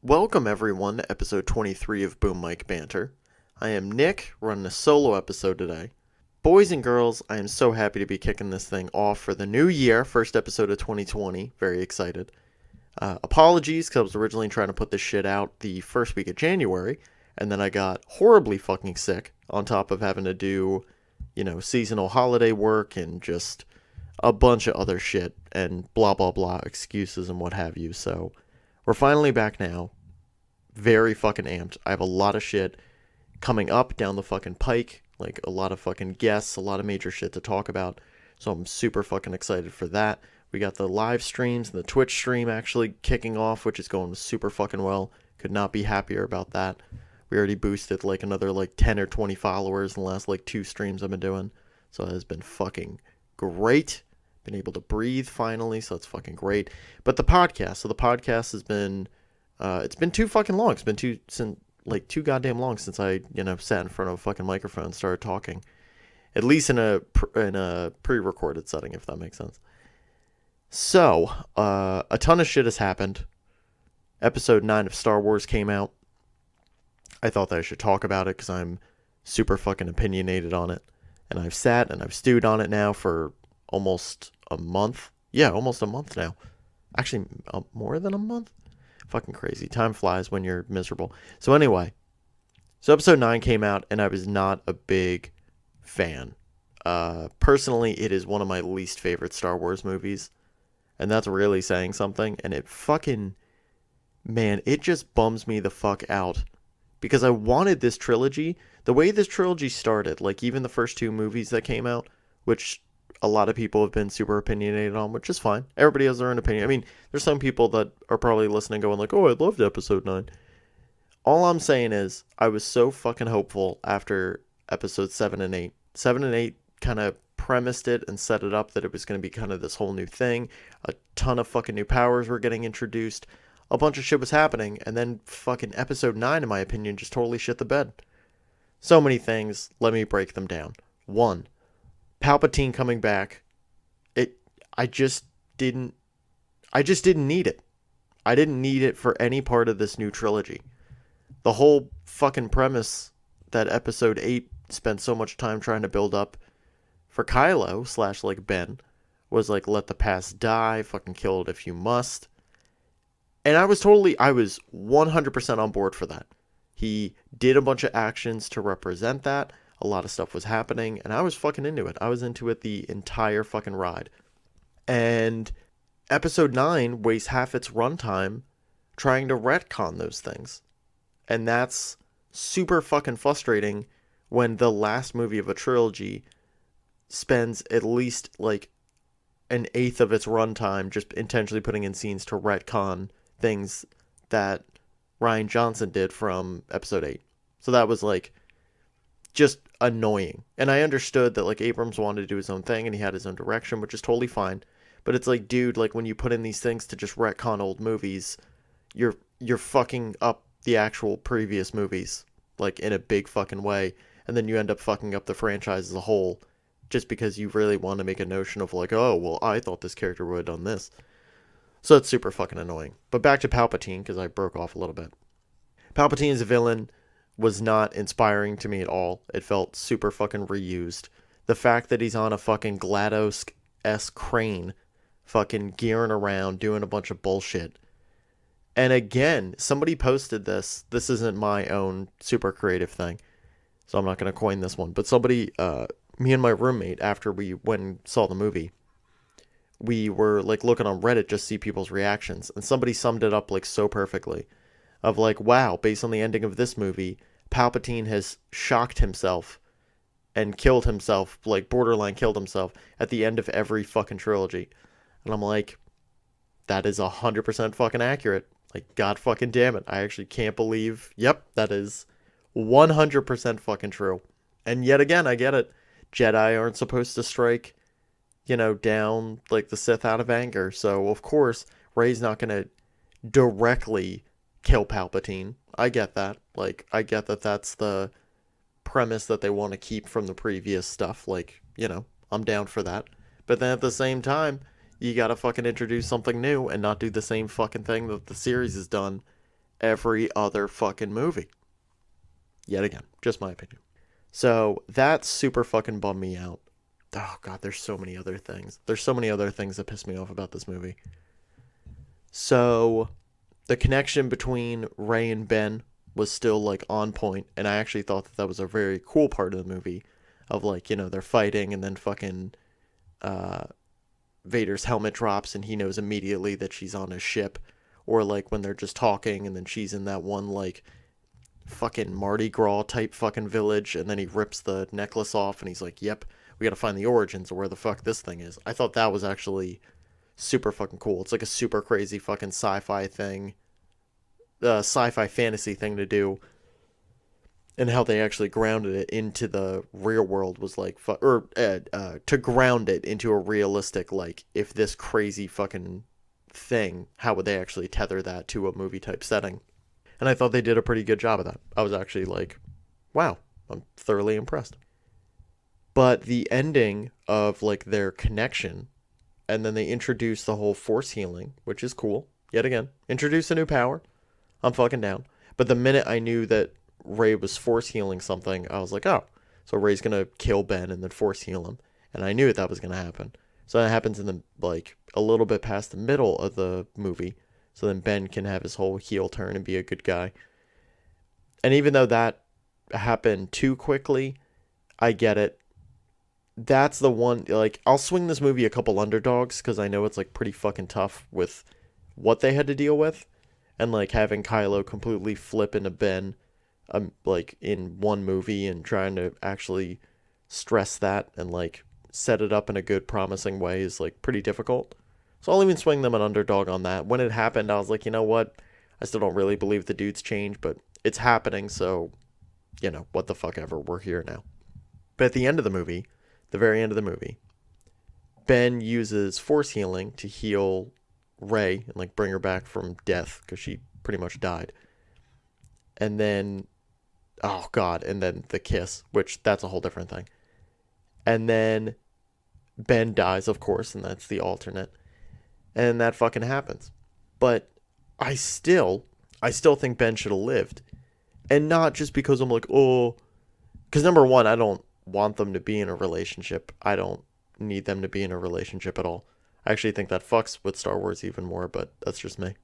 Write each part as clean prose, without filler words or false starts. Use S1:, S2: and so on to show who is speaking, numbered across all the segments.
S1: Welcome everyone to episode 23 of Boom Mic Banter. I am Nick, running a solo episode today. Boys and girls, I am so happy to be kicking this thing off for the new year, first episode of 2020. Very excited. Apologies, because I was originally trying to put this shit out the first week of January, and then I got horribly fucking sick, on top of having to do, seasonal holiday work and just a bunch of other shit, and blah blah blah, excuses and what have you, so we're finally back now. Very fucking amped. I have a lot of shit coming up down the fucking pike, like a lot of fucking guests, a lot of major shit to talk about, so I'm super fucking excited for that. We got the live streams and the Twitch stream actually kicking off, which is going super fucking well. Could not be happier about that. We already boosted like another 10 or 20 followers in the last 2 streams I've been doing. So it has been fucking great. Been able to breathe finally, so it's fucking great. But the podcast has been, it's been too fucking long. It's been too goddamn long since I, sat in front of a fucking microphone and started talking. At least in a pre-recorded setting, if that makes sense. So, a ton of shit has happened. Episode 9 of Star Wars came out. I thought that I should talk about it because I'm super fucking opinionated on it. And I've sat and I've stewed on it now for almost a month. Yeah, almost a month now. Actually, more than a month? Fucking crazy. Time flies when you're miserable. So anyway, episode 9 came out and I was not a big fan. Personally, it is one of my least favorite Star Wars movies. And that's really saying something. And it just bums me the fuck out. Because I wanted this trilogy. The way this trilogy started, even the first 2 movies that came out, which a lot of people have been super opinionated on, which is fine. Everybody has their own opinion. I mean, there's some people that are probably listening going oh, I loved episode 9. All I'm saying is, I was so fucking hopeful after episodes 7 and 8. 7 and 8 kind of premised it and set it up that it was going to be kind of this whole new thing. A ton of fucking new powers were getting introduced. A bunch of shit was happening. And then fucking episode 9, in my opinion, just totally shit the bed. So many things. Let me break them down. 1. Palpatine coming back. I just didn't need it. I didn't need it for any part of this new trilogy. The whole fucking premise that episode 8 spent so much time trying to build up for Kylo / Ben was let the past die, fucking kill it if you must. And I was 100% on board for that. He did a bunch of actions to represent that. A lot of stuff was happening, and I was fucking into it. I was into it the entire fucking ride. And episode 9 wastes half its runtime trying to retcon those things. And that's super fucking frustrating when the last movie of a trilogy spends at least an eighth of its runtime just intentionally putting in scenes to retcon things that Rian Johnson did from episode 8. So that was just annoying. And I understood that Abrams wanted to do his own thing and he had his own direction, which is totally fine. But it's dude, when you put in these things to just retcon old movies, you're fucking up the actual previous movies in a big fucking way, and then you end up fucking up the franchise as a whole just because you really want to make a notion of oh, well, I thought this character would have done this. So it's super fucking annoying. But back to Palpatine, because I broke off a little bit. Palpatine as a villain was not inspiring to me at all. It felt super fucking reused. The fact that he's on a fucking GLaDOS-esque crane, fucking gearing around, doing a bunch of bullshit. And again, somebody posted this. This isn't my own super creative thing, so I'm not going to coin this one. But somebody, me and my roommate, after we went and saw the movie, we were looking on Reddit just to see people's reactions. And somebody summed it up so perfectly. Of wow, based on the ending of this movie, Palpatine has shocked himself and killed himself, borderline killed himself at the end of every fucking trilogy. And I'm that is 100% fucking accurate. God fucking damn it. I actually can't believe, yep, that is 100% fucking true. And yet again, I get it. Jedi aren't supposed to strike, down the Sith out of anger. So of course, Rey's not going to directly kill Palpatine. I get that. I get that that's the premise that they want to keep from the previous stuff. I'm down for that. But then at the same time, you gotta fucking introduce something new and not do the same fucking thing that the series has done every other fucking movie. Yet again, just my opinion. So that super fucking bummed me out. Oh god, there's so many other things. There's so many other things that piss me off about this movie. So the connection between Ray and Ben was still like on point, and I actually thought that that was a very cool part of the movie, of like, you know, they're fighting and then fucking uh, Vader's helmet drops and he knows immediately that she's on his ship, or like when they're just talking and then she's in that one like fucking Mardi Gras type fucking village, and then he rips the necklace off and he's like, "Yep, we got to find the origins of where the fuck this thing is." I thought that was actually super fucking cool. It's like a super crazy fucking sci-fi thing, sci-fi fantasy thing to do, and how they actually grounded it into the real world was like, to ground it into a realistic, like, if this crazy fucking thing, how would they actually tether that to a movie type setting? And I thought they did a pretty good job of that. I was actually like, wow, I'm thoroughly impressed. But the ending of like their connection, and then they introduce the whole force healing, which is cool. Yet again, introduce a new power. I'm fucking down. But the minute I knew that Ray was force healing something, I was like, oh, so Ray's gonna kill Ben and then force heal him. And I knew that was gonna happen. So that happens in the, like, a little bit past the middle of the movie. So then Ben can have his whole heel turn and be a good guy. And even though that happened too quickly, I get it. That's the one, like, I'll swing this movie a couple underdogs because I know it's like pretty fucking tough with what they had to deal with, and like having Kylo completely flip into Ben, like in one movie, and trying to actually stress that and like set it up in a good promising way is like pretty difficult. So I'll even swing them an underdog on that. When it happened, I was like, you know what, I still don't really believe the dude's changed, but it's happening, so you know, what the fuck ever, we're here now. But at the end of the movie, the very end of the movie, Ben uses force healing to heal Rey and like bring her back from death because she pretty much died. And then, oh god, and then the kiss, which that's a whole different thing. And then Ben dies, of course, and that's the alternate. And that fucking happens. But I still think Ben should have lived. And not just because I'm like, oh, because number one, I don't want them to be in a relationship. I don't need them to be in a relationship at all. I actually think that fucks with Star Wars even more, but that's just me.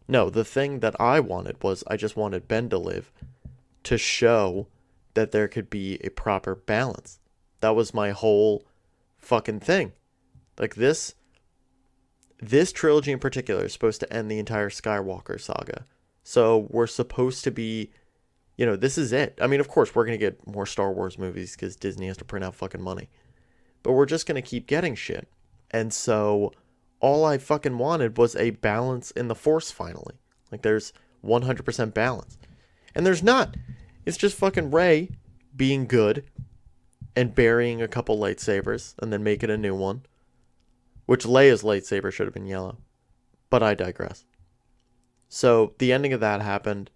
S1: No, the thing that I wanted was I just wanted Ben to live to show that there could be a proper balance. That was my whole fucking thing. Like this trilogy in particular is supposed to end the entire Skywalker saga. So we're supposed to be, you know, this is it. I mean, of course, we're going to get more Star Wars movies because Disney has to print out fucking money. But we're just going to keep getting shit. And so all I fucking wanted was a balance in the Force finally. Like there's 100% balance. And there's not. It's just fucking Rey being good and burying a couple lightsabers and then making a new one. Which Leia's lightsaber should have been yellow. But I digress. So the ending of that happened.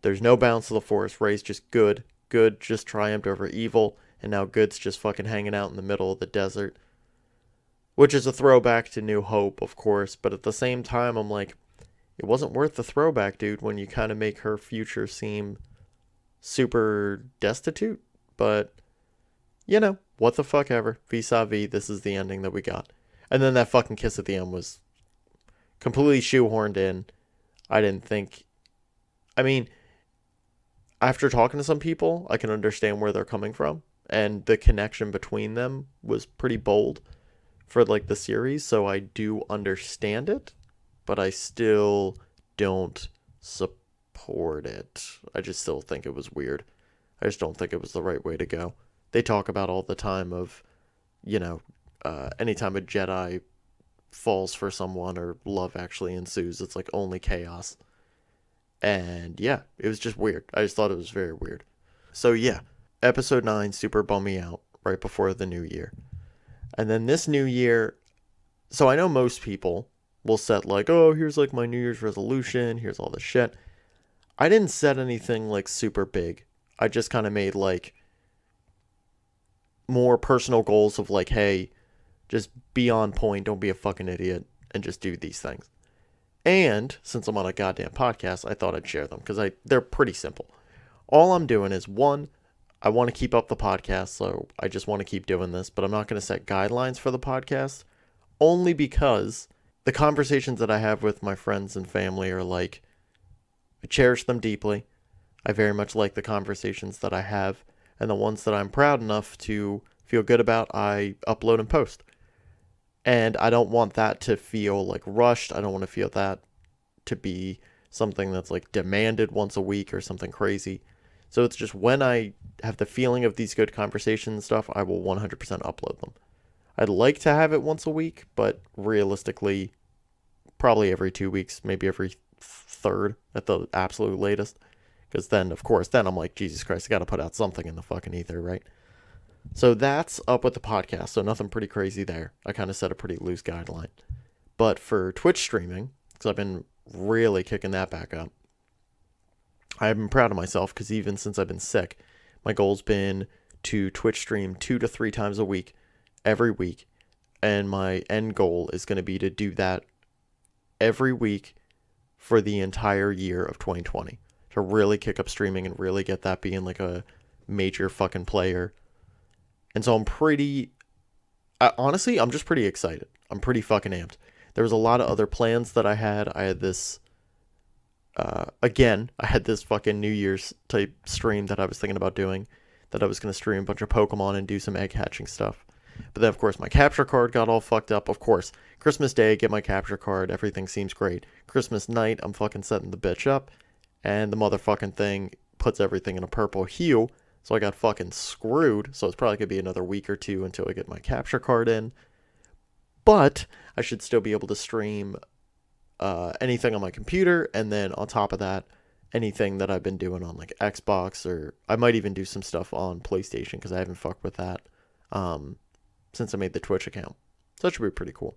S1: There's no balance to the Force. Rey's just good. Good just triumphed over evil. And now good's just fucking hanging out in the middle of the desert. Which is a throwback to New Hope, of course. But at the same time, I'm like, it wasn't worth the throwback, dude, when you kind of make her future seem super destitute. But, you know, what the fuck ever. Vis-a-vis, this is the ending that we got. And then that fucking kiss at the end was completely shoehorned in. I didn't think... I mean, after talking to some people, I can understand where they're coming from. And the connection between them was pretty bold for, like, the series. So I do understand it. But I still don't support it. I just still think it was weird. I just don't think it was the right way to go. They talk about all the time of, you know, anytime a Jedi falls for someone or love actually ensues, it's like only chaos. And yeah, it was just weird. I just thought it was very weird. So yeah, episode 9 super bummed me out right before the new year. And then this new year, so I know most people will set like, oh, here's like my New Year's resolution, here's all this shit. I didn't set anything like super big. I just kind of made like more personal goals of like, hey, just be on point, don't be a fucking idiot, and just do these things. And since I'm on a goddamn podcast, I thought I'd share them because they're pretty simple. All I'm doing is one, I want to keep up the podcast, so I just want to keep doing this, but I'm not going to set guidelines for the podcast only because the conversations that I have with my friends and family are like, I cherish them deeply. I very much like the conversations that I have, and the ones that I'm proud enough to feel good about, I upload and post. And I don't want that to feel like rushed. I don't want to feel that to be something that's like demanded once a week or something crazy. So it's just when I have the feeling of these good conversations and stuff, I will 100% upload them. I'd like to have it once a week, but realistically, probably every 2 weeks, maybe every third at the absolute latest. Because then, of course, then I'm like, Jesus Christ, I got to put out something in the fucking ether, right? So that's up with the podcast. So nothing pretty crazy there. I kind of set a pretty loose guideline. But for Twitch streaming, because I've been really kicking that back up, I've been proud of myself because even since I've been sick, my goal's been to Twitch stream 2 to 3 times a week, every week. And my end goal is going to be to do that every week for the entire year of 2020. To really kick up streaming and really get that being like a major fucking player. And so honestly, I'm just pretty excited. I'm pretty fucking amped. There was a lot of other plans that I had. I had this, I had this fucking New Year's type stream that I was thinking about doing. That I was going to stream a bunch of Pokemon and do some egg hatching stuff. But then, of course, my capture card got all fucked up. Of course, Christmas Day, I get my capture card. Everything seems great. Christmas night, I'm fucking setting the bitch up. And the motherfucking thing puts everything in a purple hue. So I got fucking screwed. So it's probably going to be another week or two until I get my capture card in. But I should still be able to stream anything on my computer. And then on top of that, anything that I've been doing on like Xbox. Or I might even do some stuff on PlayStation because I haven't fucked with that since I made the Twitch account. So that should be pretty cool.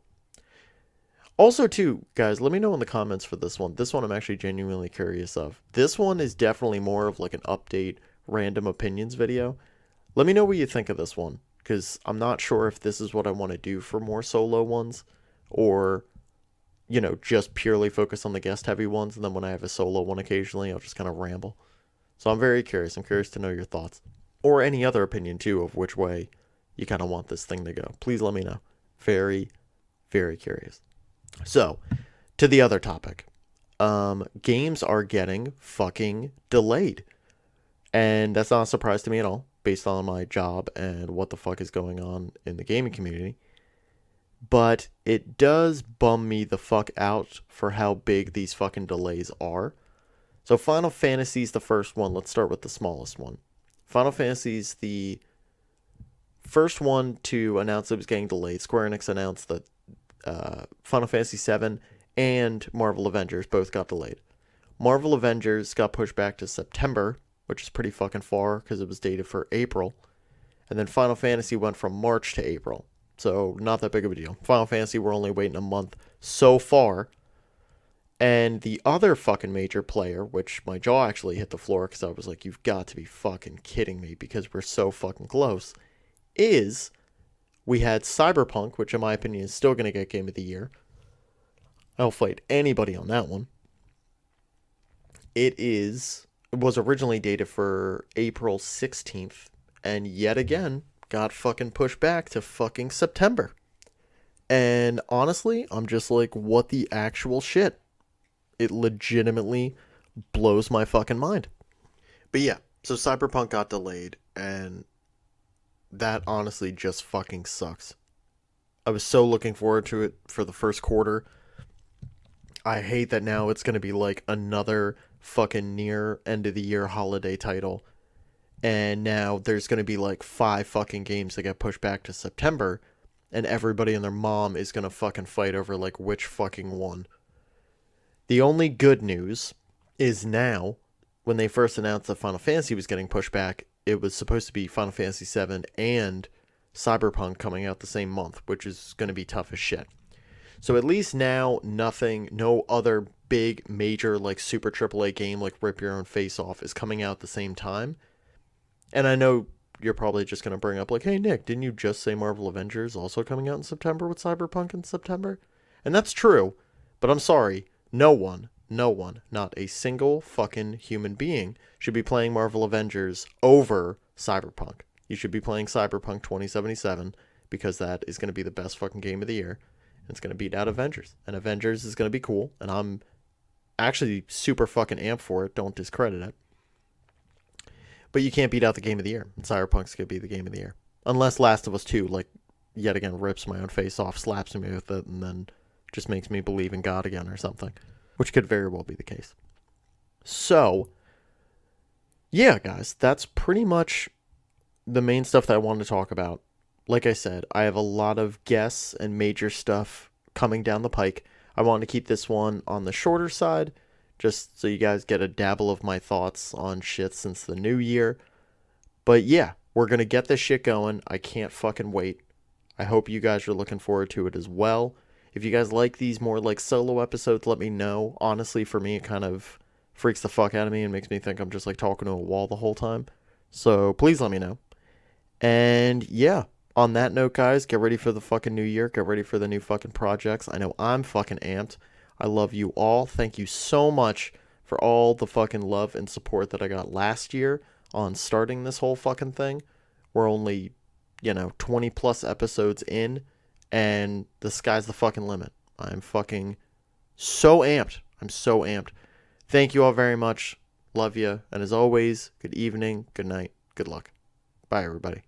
S1: Also, too, guys, let me know in the comments for this one. This one I'm actually genuinely curious of. This one is definitely more of like an update, random opinions video. Let me know what you think of this one, because I'm not sure if this is what I want to do for more solo ones, or, you know, just purely focus on the guest-heavy ones, and then when I have a solo one occasionally, I'll just kind of ramble. So I'm very curious. I'm curious to know your thoughts. Or any other opinion, too, of which way you kind of want this thing to go. Please let me know. Very, very curious. So, to the other topic. Games are getting fucking delayed. And that's not a surprise to me at all, based on my job and what the fuck is going on in the gaming community. But it does bum me the fuck out for how big these fucking delays are. So Final Fantasy's the first one. Let's start with the smallest one. Final Fantasy's the first one to announce it was getting delayed. Square Enix announced that Final Fantasy VII and Marvel Avengers both got delayed. Marvel Avengers got pushed back to September, which is pretty fucking far because it was dated for April. And then Final Fantasy went from March to April. So not that big of a deal. Final Fantasy, we're only waiting a month so far. And the other fucking major player, which my jaw actually hit the floor because I was like, you've got to be fucking kidding me because we're so fucking close, is we had Cyberpunk, which in my opinion is still going to get Game of the Year. I'll fight anybody on that one. It was originally dated for April 16th, and yet again got fucking pushed back to fucking September. And honestly, I'm just like, what the actual shit? It legitimately blows my fucking mind. But yeah, so Cyberpunk got delayed, and that honestly just fucking sucks. I was so looking forward to it for the first quarter. I hate that now it's going to be like another fucking near end of the year holiday title. And now there's going to be like 5 fucking games that get pushed back to September. And everybody and their mom is going to fucking fight over like which fucking one. The only good news is now, when they first announced that Final Fantasy was getting pushed back, it was supposed to be Final Fantasy VII and Cyberpunk coming out the same month, which is going to be tough as shit. So at least now, no other big, major, like, super AAA game like Rip Your Own Face Off is coming out at the same time. And I know you're probably just going to bring up, like, hey, Nick, didn't you just say Marvel Avengers also coming out in September with Cyberpunk in September? And that's true, but I'm sorry. no one, not a single fucking human being should be playing Marvel Avengers over Cyberpunk. You should be playing Cyberpunk 2077 because that is going to be the best fucking game of the year. And it's going to beat out Avengers. And Avengers is going to be cool. And I'm actually super fucking amped for it. Don't discredit it. But you can't beat out the game of the year. And Cyberpunk's going to be the game of the year. Unless Last of Us 2, like, yet again rips my own face off, slaps me with it, and then just makes me believe in God again or something. Which could very well be the case. So, yeah, guys, that's pretty much the main stuff that I wanted to talk about. Like I said, I have a lot of guests and major stuff coming down the pike. I wanted to keep this one on the shorter side, just so you guys get a dabble of my thoughts on shit since the new year. But yeah, we're going to get this shit going. I can't fucking wait. I hope you guys are looking forward to it as well. If you guys like these more like solo episodes, let me know. Honestly, for me, it kind of freaks the fuck out of me and makes me think I'm just like talking to a wall the whole time. So please let me know. And yeah, on that note, guys, get ready for the fucking new year. Get ready for the new fucking projects. I know I'm fucking amped. I love you all. Thank you so much for all the fucking love and support that I got last year on starting this whole fucking thing. We're only, 20 plus episodes in, and the sky's the fucking limit. I'm fucking so amped. I'm so amped. Thank you all very much. Love you. And as always, good evening, good night, good luck. Bye, everybody.